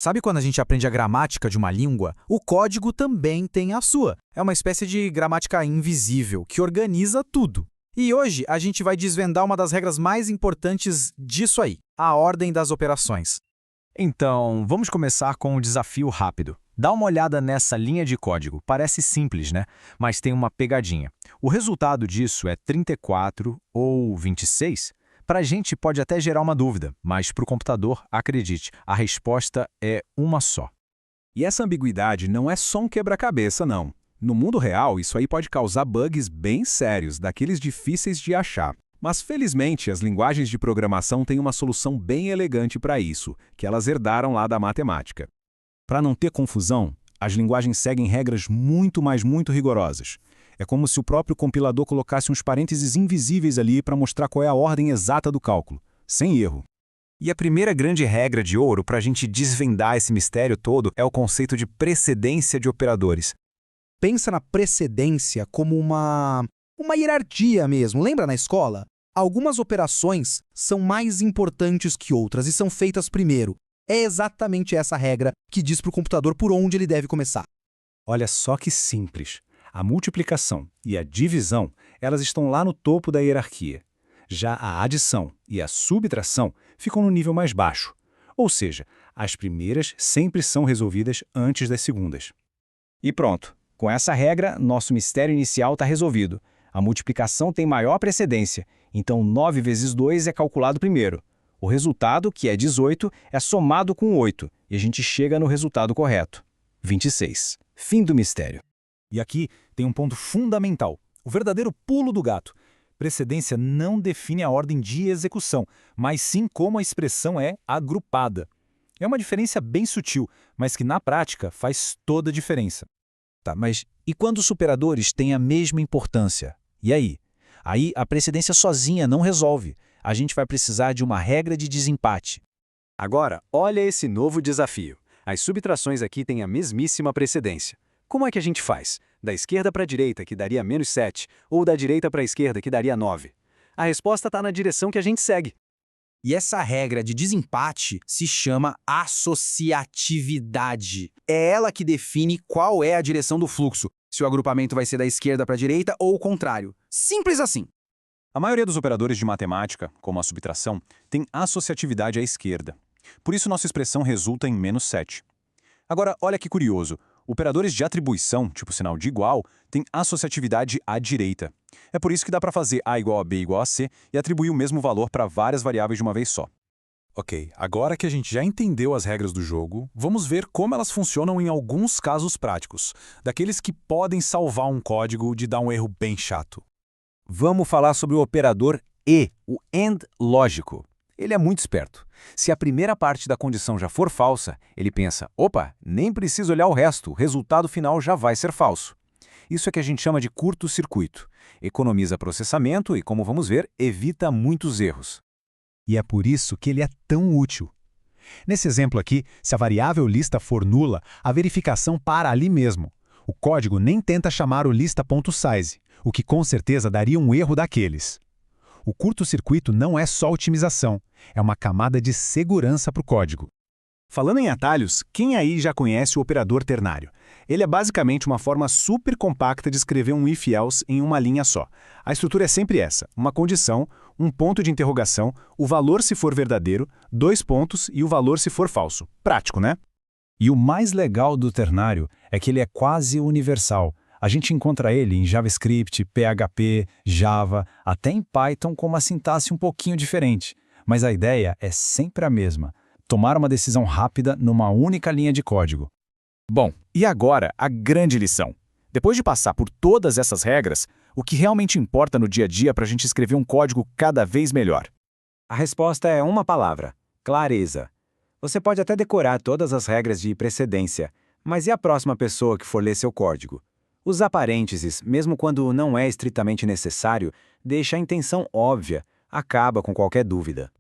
Sabe quando a gente aprende a gramática de uma língua? O código também tem a sua. É uma espécie de gramática invisível que organiza tudo. E hoje a gente vai desvendar uma das regras mais importantes disso aí, a ordem das operações. Então, vamos começar com um desafio rápido. Dá uma olhada nessa linha de código. Parece simples, né? Mas tem uma pegadinha. O resultado disso é 34 ou 26? Para a gente pode até gerar uma dúvida, mas para o computador, acredite, a resposta é uma só. E essa ambiguidade não é só um quebra-cabeça, não. No mundo real, isso aí pode causar bugs bem sérios, daqueles difíceis de achar. Mas, felizmente, as linguagens de programação têm uma solução bem elegante para isso, que elas herdaram lá da matemática. Para não ter confusão, as linguagens seguem regras muito rigorosas. É como se o próprio compilador colocasse uns parênteses invisíveis ali para mostrar qual é a ordem exata do cálculo, sem erro. E a primeira grande regra de ouro para a gente desvendar esse mistério todo é o conceito de precedência de operadores. Pensa na precedência como uma hierarquia mesmo. Lembra na escola? Algumas operações são mais importantes que outras e são feitas primeiro. É exatamente essa regra que diz para o computador por onde ele deve começar. Olha só que simples. A multiplicação e a divisão, elas estão lá no topo da hierarquia. Já a adição e a subtração ficam no nível mais baixo. Ou seja, as primeiras sempre são resolvidas antes das segundas. E pronto. Com essa regra, nosso mistério inicial está resolvido. A multiplicação tem maior precedência, então 9 vezes 2 é calculado primeiro. O resultado, que é 18, é somado com 8, e a gente chega no resultado correto. 26. Fim do mistério. E aqui tem um ponto fundamental, o verdadeiro pulo do gato. Precedência não define a ordem de execução, mas sim como a expressão é agrupada. É uma diferença bem sutil, mas que na prática faz toda a diferença. Tá, mas e quando os operadores têm a mesma importância? E aí? Aí a precedência sozinha não resolve. A gente vai precisar de uma regra de desempate. Agora, olha esse novo desafio. As subtrações aqui têm a mesmíssima precedência. Como é que a gente faz? Da esquerda para a direita, que daria menos 7, ou da direita para a esquerda, que daria 9? A resposta está na direção que a gente segue. E essa regra de desempate se chama associatividade. É ela que define qual é a direção do fluxo, se o agrupamento vai ser da esquerda para a direita ou o contrário. Simples assim. A maioria dos operadores de matemática, como a subtração, tem associatividade à esquerda. Por isso nossa expressão resulta em menos 7. Agora, olha que curioso. Operadores de atribuição, tipo sinal de igual, têm associatividade à direita. É por isso que dá para fazer A igual a B igual a C e atribuir o mesmo valor para várias variáveis de uma vez só. Ok, agora que a gente já entendeu as regras do jogo, vamos ver como elas funcionam em alguns casos práticos, daqueles que podem salvar um código de dar um erro bem chato. Vamos falar sobre o operador E, o AND lógico. Ele é muito esperto. Se a primeira parte da condição já for falsa, ele pensa, opa, nem preciso olhar o resto, o resultado final já vai ser falso. Isso é que a gente chama de curto-circuito. Economiza processamento e, como vamos ver, evita muitos erros. E é por isso que ele é tão útil. Nesse exemplo aqui, se a variável lista for nula, a verificação para ali mesmo. O código nem tenta chamar o lista.size, o que com certeza daria um erro daqueles. O curto-circuito não é só otimização, é uma camada de segurança para o código. Falando em atalhos, quem aí já conhece o operador ternário? Ele é basicamente uma forma super compacta de escrever um if-else em uma linha só. A estrutura é sempre essa, uma condição, um ponto de interrogação, o valor se for verdadeiro, 2 pontos e o valor se for falso. Prático, né? E o mais legal do ternário é que ele é quase universal. A gente encontra ele em JavaScript, PHP, Java, até em Python com uma sintaxe um pouquinho diferente. Mas a ideia é sempre a mesma. Tomar uma decisão rápida numa única linha de código. Bom, e agora a grande lição. Depois de passar por todas essas regras, o que realmente importa no dia a dia para a gente escrever um código cada vez melhor? A resposta é uma palavra: clareza. Você pode até decorar todas as regras de precedência, mas e a próxima pessoa que for ler seu código? Usar parênteses, mesmo quando não é estritamente necessário, deixa a intenção óbvia, acaba com qualquer dúvida.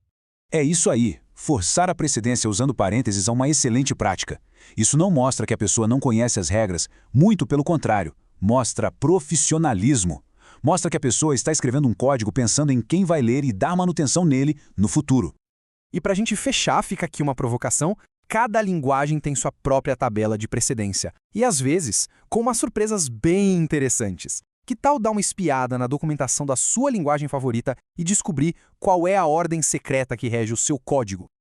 É isso aí. Forçar a precedência usando parênteses é uma excelente prática. Isso não mostra que a pessoa não conhece as regras, muito pelo contrário, mostra profissionalismo. Mostra que a pessoa está escrevendo um código pensando em quem vai ler e dar manutenção nele no futuro. E para a gente fechar, fica aqui uma provocação. Cada linguagem tem sua própria tabela de precedência, e às vezes com umas surpresas bem interessantes. Que tal dar uma espiada na documentação da sua linguagem favorita e descobrir qual é a ordem secreta que rege o seu código?